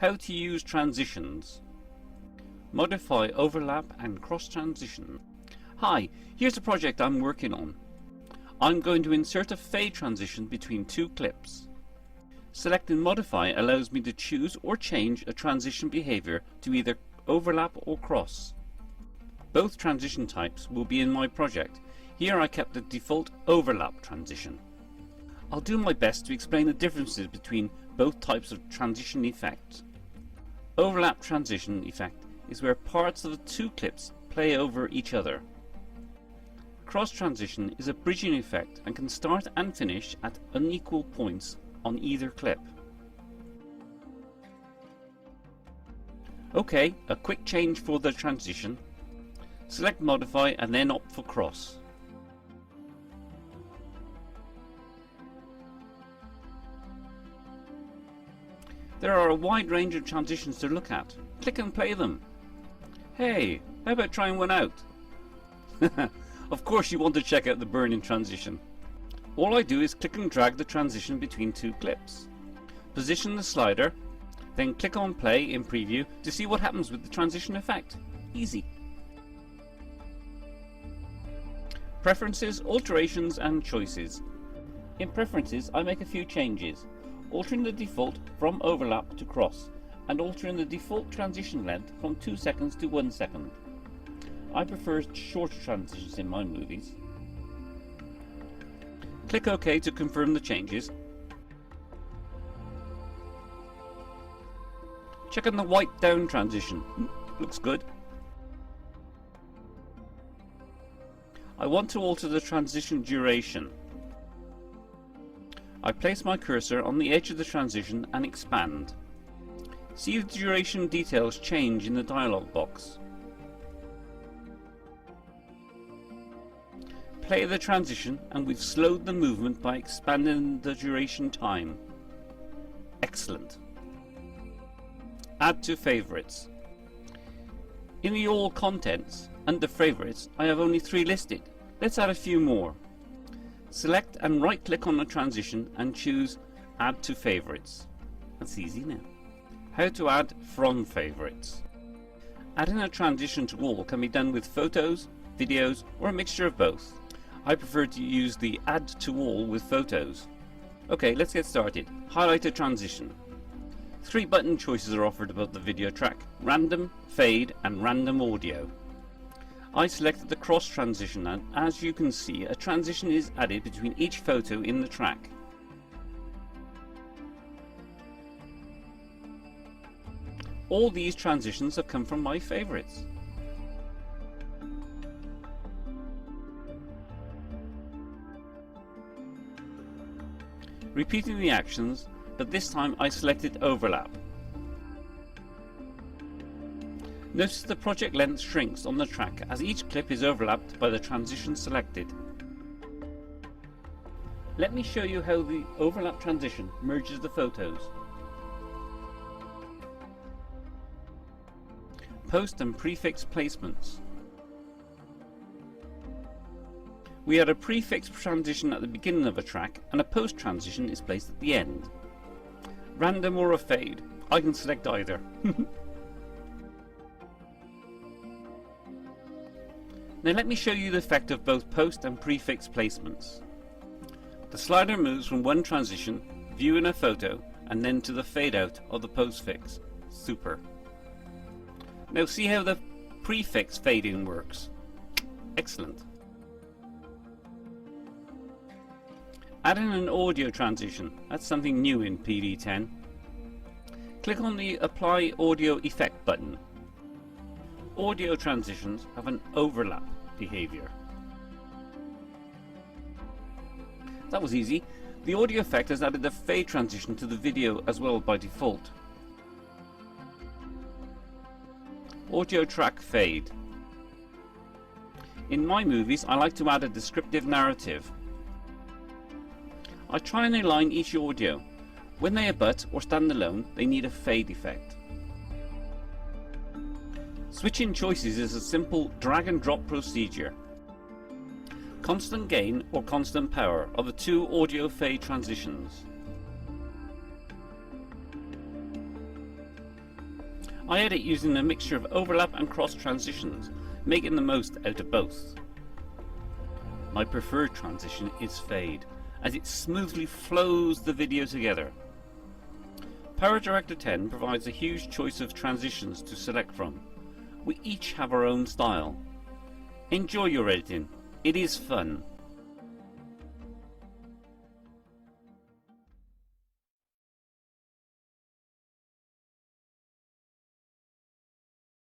How to use transitions. Modify overlap and cross transition. Hi, here's a project I'm working on. I'm going to insert a fade transition between two clips. Selecting Modify allows me to choose or change a transition behavior to either overlap or cross. Both transition types will be in my project. Here I kept the default overlap transition. I'll do my best to explain the differences between both types of transition effects. Overlap transition effect is where parts of the two clips play over each other. Cross transition is a bridging effect and can start and finish at unequal points on either clip. OK, a quick change for the transition. Select Modify and then opt for Cross. There are a wide range of transitions to look at. Click and play them. Hey, how about trying one out? Of course you want to check out the burn-in transition. All I do is click and drag the transition between two clips. Position the slider, then click on play in preview to see what happens with the transition effect. Easy. Preferences, alterations and choices. In preferences I make a few changes, altering the default from overlap to cross and altering the default transition length from 2 seconds to 1 second. I prefer shorter transitions in my movies. Click OK to confirm the changes. Check on the white down transition. Looks good. I want to alter the transition duration. I place my cursor on the edge of the transition and expand. See the duration details change in the dialog box. Play the transition and we've slowed the movement by expanding the duration time. Excellent. Add to favorites. In the all contents, under favorites, I have only 3 listed. Let's add a few more. Select and right click on the transition and choose Add to Favorites. That's easy now. How to add from favorites. Adding a transition to all can be done with photos, videos or a mixture of both. I prefer to use the Add to All with photos. Okay, let's get started. Highlight a transition. 3 button choices are offered above the video track: Random, Fade and Random Audio. I selected the cross transition and as you can see a transition is added between each photo in the track. All these transitions have come from my favorites. Repeating the actions, but this time I selected overlap. Notice the project length shrinks on the track as each clip is overlapped by the transition selected. Let me show you how the overlap transition merges the photos. Post and prefix placements. We had a prefix transition at the beginning of a track and a post transition is placed at the end. Random or a fade. I can select either. Now let me show you the effect of both post and prefix placements. The slider moves from one transition, viewing a photo, and then to the fade out of the postfix. Super. Now see how the prefix fading works. Excellent. Adding an audio transition. That's something new in PD10. Click on the Apply Audio Effect button. Audio transitions have an overlap behavior. That was easy. The audio effect has added a fade transition to the video as well by default. Audio track fade. In my movies I like to add a descriptive narrative. I try and align each audio. When they abut or stand alone they need a fade effect. Switching choices is a simple drag and drop procedure. Constant gain or constant power are the 2 audio fade transitions. I edit using a mixture of overlap and cross transitions, making the most out of both. My preferred transition is fade, as it smoothly flows the video together. PowerDirector 10 provides a huge choice of transitions to select from. We each have our own style. Enjoy your editing, it is fun.